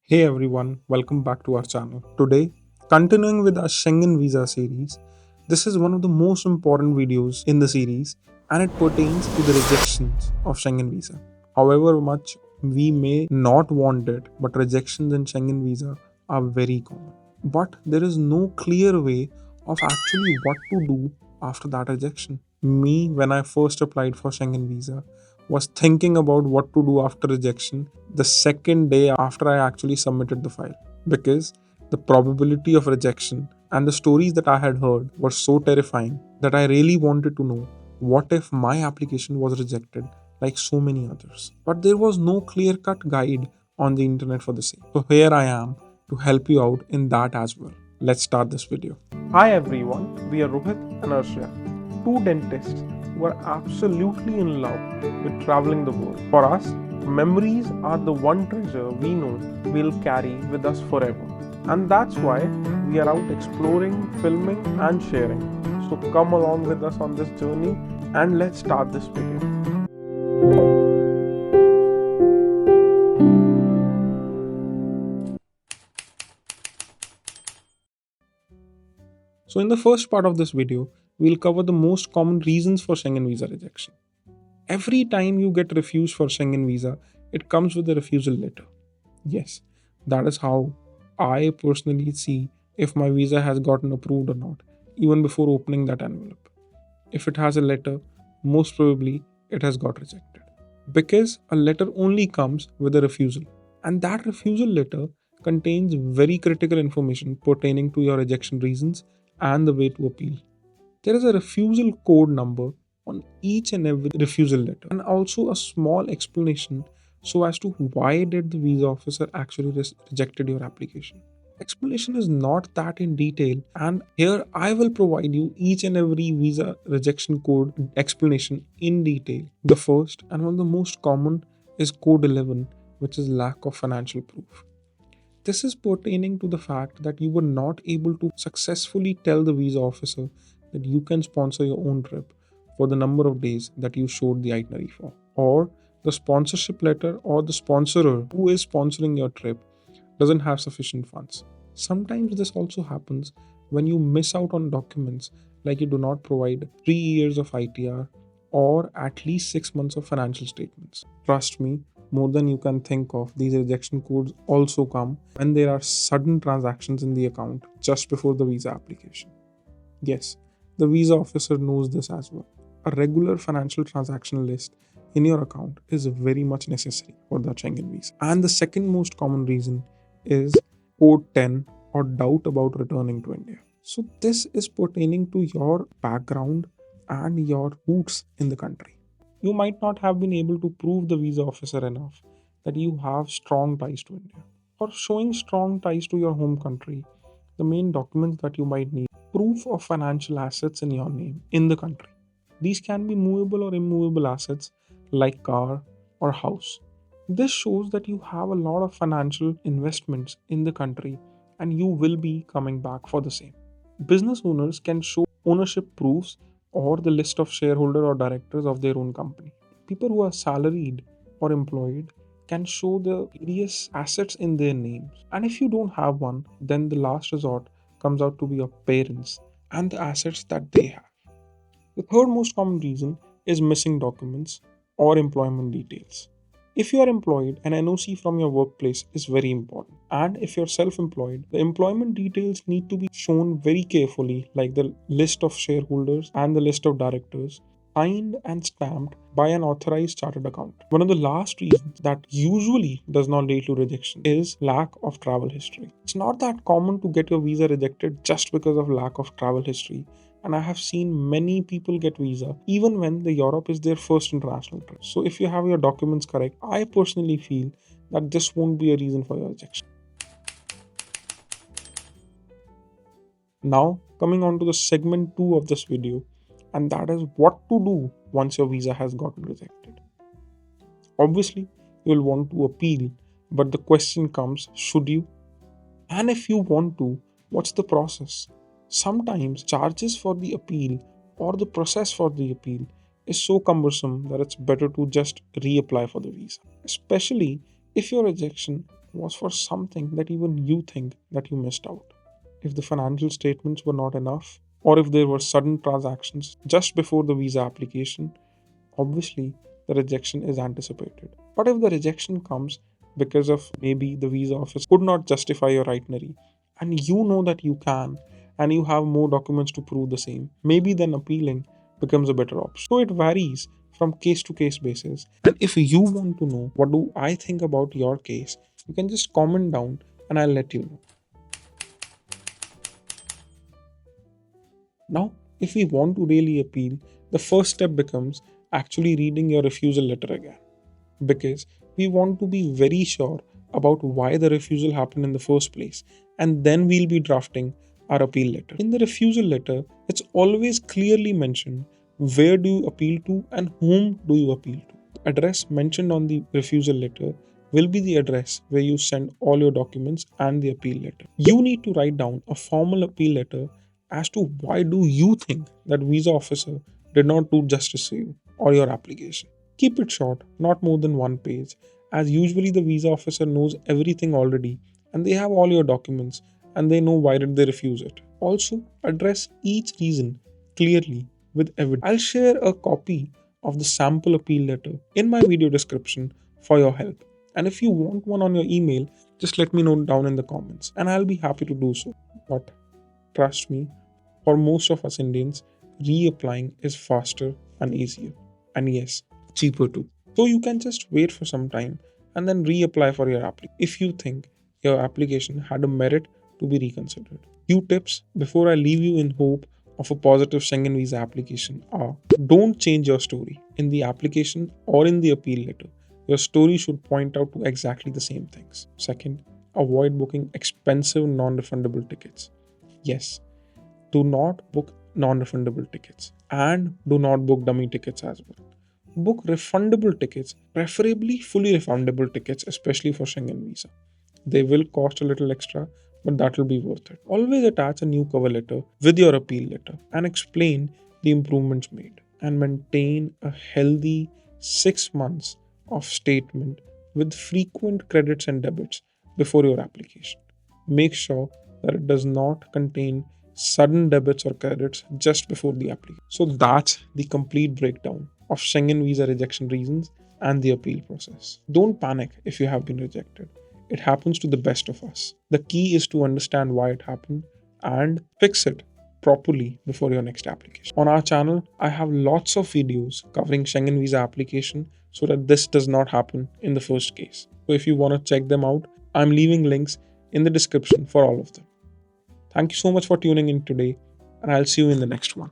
Hey everyone, welcome back to our channel. Today, continuing with our Schengen visa series, this is one of the most important videos in the series and it pertains to the rejections of Schengen visa. However much we may not want it, but rejections in Schengen visa are very common. But there is no clear way of actually what to do after that rejection. Me, when I first applied for Schengen visa, was thinking about what to do after rejection the second day after I actually submitted the file because the probability of rejection and the stories that I had heard were so terrifying that I really wanted to know what if my application was rejected like so many others. But there was no clear cut guide on the internet for the same. So here I am to help you out in that as well. Let's start this video. Hi everyone, we are Rohit and Arshia, two dentists who are absolutely in love with traveling the world. For us, memories are the one treasure we know we'll carry with us forever. And that's why we are out exploring, filming, and sharing. So come along with us on this journey and let's start this video. So, in the first part of this video, we'll cover the most common reasons for Schengen visa rejection. Every time you get refused for Schengen visa, it comes with a refusal letter. Yes, that is how I personally see if my visa has gotten approved or not, even before opening that envelope. If it has a letter, most probably it has got rejected. Because a letter only comes with a refusal. And that refusal letter contains very critical information pertaining to your rejection reasons and the way to appeal. There is a refusal code number on each and every refusal letter and also a small explanation so as to why did the visa officer actually rejected your application. Explanation is not that in detail, and here I will provide you each and every visa rejection code explanation in detail. The first and one of the most common is code 11, which is lack of financial proof. This is pertaining to the fact that you were not able to successfully tell the visa officer that you can sponsor your own trip for the number of days that you showed the itinerary for. Or the sponsorship letter or the sponsorer who is sponsoring your trip doesn't have sufficient funds. Sometimes this also happens when you miss out on documents like you do not provide 3 years of ITR or at least 6 months of financial statements. Trust me, more than you can think of, these rejection codes also come when there are sudden transactions in the account just before the visa application. Yes, the visa officer knows this as well. A regular financial transaction list in your account is very much necessary for the Schengen visa. And the second most common reason is code 10 or doubt about returning to India. So this is pertaining to your background and your roots in the country. You might not have been able to prove the visa officer enough that you have strong ties to India. For showing strong ties to your home country, the main documents that you might need proof of financial assets in your name in the country. These can be movable or immovable assets like car or house. This shows that you have a lot of financial investments in the country and you will be coming back for the same. Business owners can show ownership proofs or the list of shareholder or directors of their own company. People who are salaried or employed can show the various assets in their names. And if you don't have one, then the last resort comes out to be your parents and the assets that they have. The third most common reason is missing documents or employment details. If you are employed, an NOC from your workplace is very important. And if you're self employed, the employment details need to be shown very carefully, like the list of shareholders and the list of directors, signed and stamped by an authorized chartered accountant. One of the last reasons that usually does not lead to rejection is lack of travel history. It's not that common to get your visa rejected just because of lack of travel history, and I have seen many people get visa even when the Europe is their first international trip. So if you have your documents correct, I personally feel that this won't be a reason for your rejection. Now, coming on to the segment 2 of this video, and that is what to do once your visa has gotten rejected. Obviously, you will want to appeal, but the question comes, should you? And if you want to, what's the process? Sometimes charges for the appeal or the process for the appeal is so cumbersome that it's better to just reapply for the visa, especially if your rejection was for something that even you think that you missed out. If the financial statements were not enough, or if there were sudden transactions just before the visa application, obviously the rejection is anticipated. But if the rejection comes because of maybe the visa office could not justify your itinerary, and you know that you can, and you have more documents to prove the same, maybe then appealing becomes a better option. So it varies from case to case basis. And if you want to know what do I think about your case, you can just comment down and I'll let you know. Now, if we want to really appeal, the first step becomes actually reading your refusal letter again, because we want to be very sure about why the refusal happened in the first place, and then we'll be drafting our appeal letter. In the refusal letter, it's always clearly mentioned where do you appeal to and whom do you appeal to. The address mentioned on the refusal letter will be the address where you send all your documents and the appeal letter. You need to write down a formal appeal letter as to why do you think that visa officer did not do justice to you or your application. Keep it short, not more than one page, as usually the visa officer knows everything already and they have all your documents and they know why did they refuse it. Also, address each reason clearly with evidence. I'll share a copy of the sample appeal letter in my video description for your help. And if you want one on your email, just let me know down in the comments and I'll be happy to do so. But trust me, for most of us Indians, reapplying is faster and easier. And yes, cheaper too. So you can just wait for some time and then reapply for your application if you think your application had a merit to be reconsidered. Few tips before I leave you in hope of a positive Schengen visa application are: don't change your story in the application or in the appeal letter. Your story should point out to exactly the same things. Second, avoid booking expensive non refundable tickets. Yes, do not book non refundable tickets and do not book dummy tickets as well. Book refundable tickets, preferably fully refundable tickets, especially for Schengen visa. They will cost a little extra, but that will be worth it. Always attach a new cover letter with your appeal letter and explain the improvements made. And maintain a healthy 6 months of statement with frequent credits and debits before your application. Make sure that it does not contain sudden debits or credits just before the application. So that's the complete breakdown of Schengen visa rejection reasons and the appeal process. Don't panic if you have been rejected. It happens to the best of us. The key is to understand why it happened and fix it properly before your next application. On our channel, I have lots of videos covering Schengen visa application so that this does not happen in the first case. So if you want to check them out, I'm leaving links in the description for all of them. Thank you so much for tuning in today, and I'll see you in the next one.